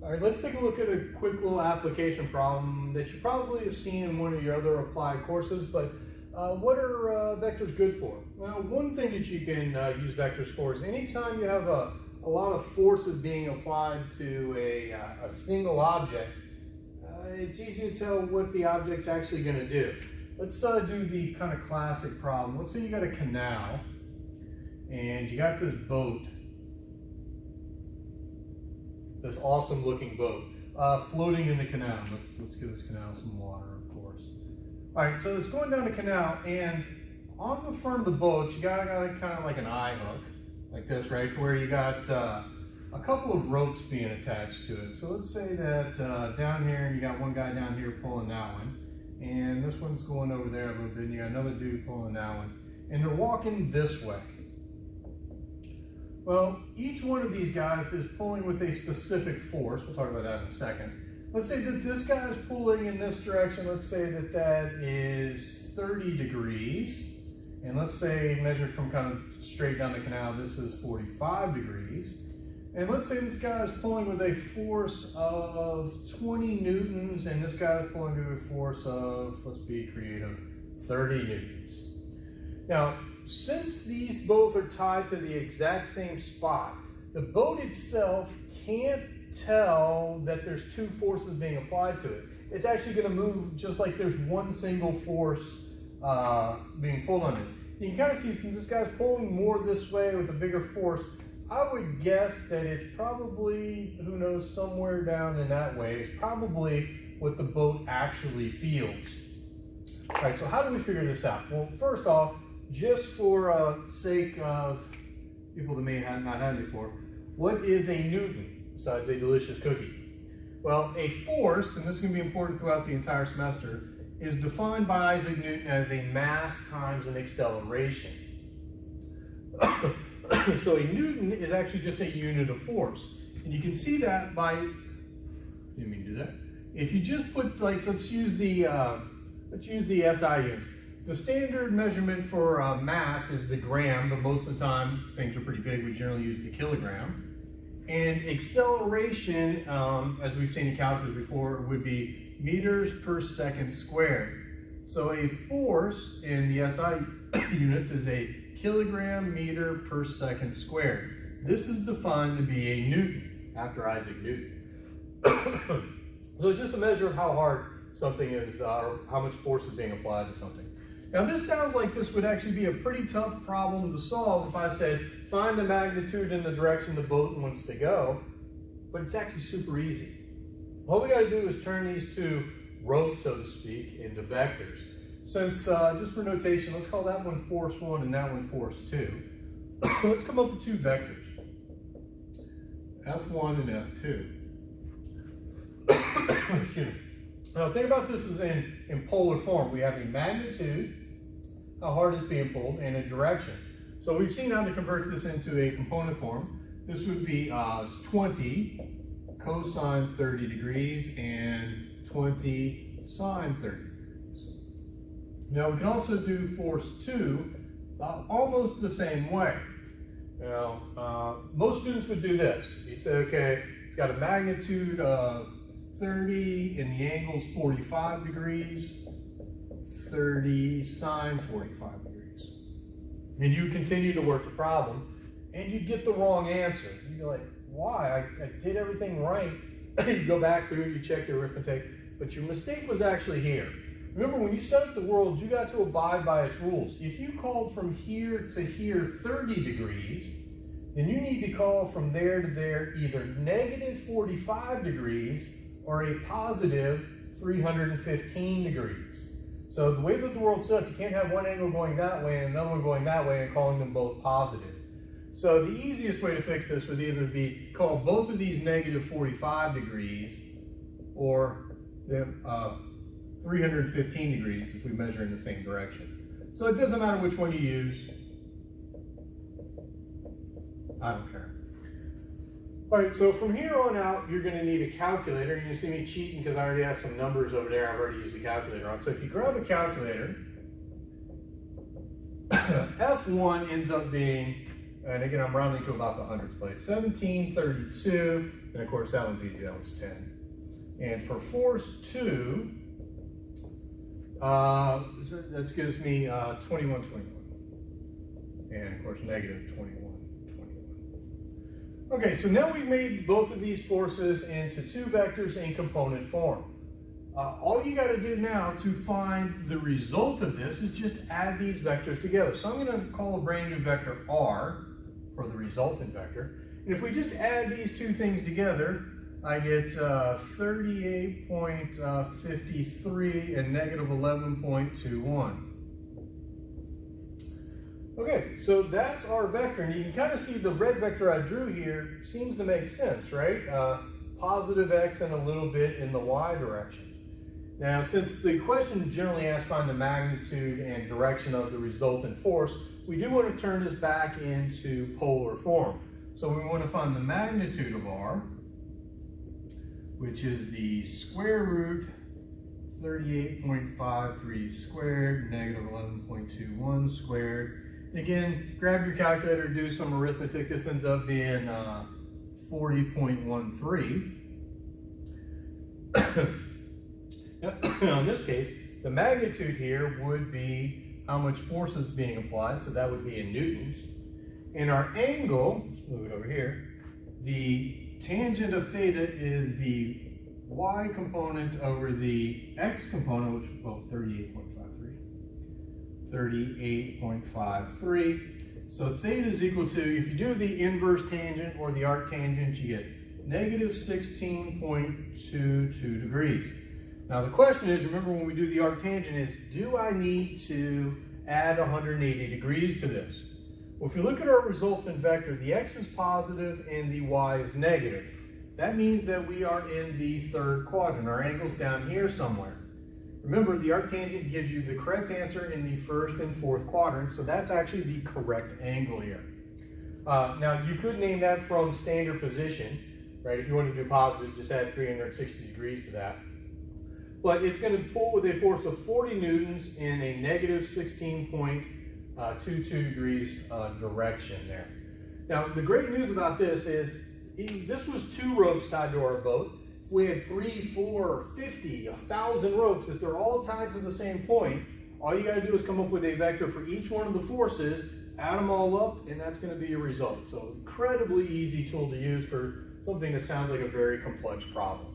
All right, let's take a look at a quick little application problem that you probably have seen in one of your other applied courses, but what are vectors good for? Well, one thing that you can use vectors for is anytime you have a lot of forces being applied to a single object, it's easy to tell what the object's actually going to do. Let's do the kind of classic problem. Let's say you got a canal and you got this boat, this awesome looking boat floating in the canal. Let's give this canal some water, of course. All right, so it's going down the canal, and on the front of the boat you got kind of like an eye hook like this, right, to where you got a couple of ropes being attached to it. So let's say that down here you got one guy down here pulling that one, and this one's going over there a little bit, and you got another dude pulling that one, and they're walking this way. Well, each one of these guys is pulling with a specific force. We'll talk about that in a second. Let's say that this guy is pulling in this direction. Let's say that that is 30 degrees. And let's say measured from kind of straight down the canal, this is 45 degrees. And let's say this guy is pulling with a force of 20 newtons, and this guy is pulling with a force of, let's be creative, 30 newtons. Now, since these both are tied to the exact same spot, the boat itself can't tell that there's two forces being applied to it. It's actually going to move just like there's one single force being pulled on this. You can kind of see, since this guy's pulling more this way with a bigger force, I would guess that it's probably, who knows, somewhere down in that way is probably what the boat actually feels. All right, so how do we figure this out? Well, first off, just for sake of people that may have not had it before, what is a newton besides a delicious cookie? Well, a force, and this is going to be important throughout the entire semester, is defined by Isaac Newton as a mass times an acceleration. So a newton is actually just a unit of force. And you can see that by, didn't mean to do that. If you just put, like, let's use the SI units. The standard measurement for mass is the gram, but most of the time, things are pretty big, we generally use the kilogram. And acceleration, as we've seen in calculus before, would be meters per second squared. So a force in the SI units is a kilogram meter per second squared. This is defined to be a newton, after Isaac Newton. So it's just a measure of how hard something is, or how much force is being applied to something. Now this sounds like this would actually be a pretty tough problem to solve if I said, find the magnitude in the direction the boat wants to go, but it's actually super easy. All we got to do is turn these two ropes, so to speak, into vectors. Since, just for notation, let's call that one force 1 and that one force 2. Let's come up with two vectors, F1 and F2. Excuse me. Now think about this as in polar form. We have a magnitude, how hard it's being pulled, and a direction. So we've seen how to convert this into a component form. This would be 20 cosine 30 degrees and 20 sine 30 degrees. Now we can also do force 2 almost the same way. Now, most students would do this. You'd say, okay, it's got a magnitude of 30 and the angle's 45 degrees, 30 sine 45 degrees. And you continue to work the problem and you get the wrong answer. You'd be like, why? I did everything right. You go back through, you check your arithmetic, but your mistake was actually here. Remember, when you set up the world, you got to abide by its rules. If you called from here to here 30 degrees, then you need to call from there to there either negative 45 degrees or a positive 315 degrees. So the way that the world's set up, you can't have one angle going that way and another one going that way and calling them both positive. So the easiest way to fix this would either be call both of these negative 45 degrees or 315 degrees if we measure in the same direction. So it doesn't matter which one you use. I don't care. All right, so from here on out, you're going to need a calculator. You're going to see me cheating because I already have some numbers over there I've already used the calculator on. So if you grab a calculator, F1 ends up being and again, I'm rounding to about the hundredths place, 1732, and of course that one's easy, that one's 10. And for force 2, that gives me 21, 21. And of course negative 21, 21. Okay, so now we've made both of these forces into two vectors in component form. All you got to do now to find the result of this is just add these vectors together. So I'm going to call a brand new vector R for the resultant vector. And if we just add these two things together, I get 38.53 and negative 11.21. Okay, so that's our vector, and you can kind of see the red vector I drew here seems to make sense, right? Positive x and a little bit in the y direction. Now, since the question generally asks find the magnitude and direction of the resultant force, we do want to turn this back into polar form. So we want to find the magnitude of R, which is the square root 38.53 squared, negative 11.21 squared. And again, grab your calculator, do some arithmetic. This ends up being 40.13. Now, in this case, the magnitude here would be how much force is being applied, so that would be in newtons. And our angle, let's move it over here, the tangent of theta is the y component over the x component, which is, well, 38.53. 38.53. So theta is equal to, if you do the inverse tangent or the arctangent, you get negative 16.22 degrees. Now the question is, remember when we do the arctangent is, do I need to add 180 degrees to this? Well, if you look at our resultant vector, the x is positive and the y is negative. That means that we are in the third quadrant. Our angle's down here somewhere. Remember, the arctangent gives you the correct answer in the first and fourth quadrant, so that's actually the correct angle here. Now, you could name that from standard position, right? If you want to do positive, just add 360 degrees to that. But it's going to pull with a force of 40 newtons in a negative 16.22 degrees direction there. Now, the great news about this is, this was 2 ropes tied to our boat. If we had 3, 4, 50, 1,000 ropes, if they're all tied to the same point, all you got to do is come up with a vector for each one of the forces, add them all up, and that's going to be your result. So incredibly easy tool to use for something that sounds like a very complex problem.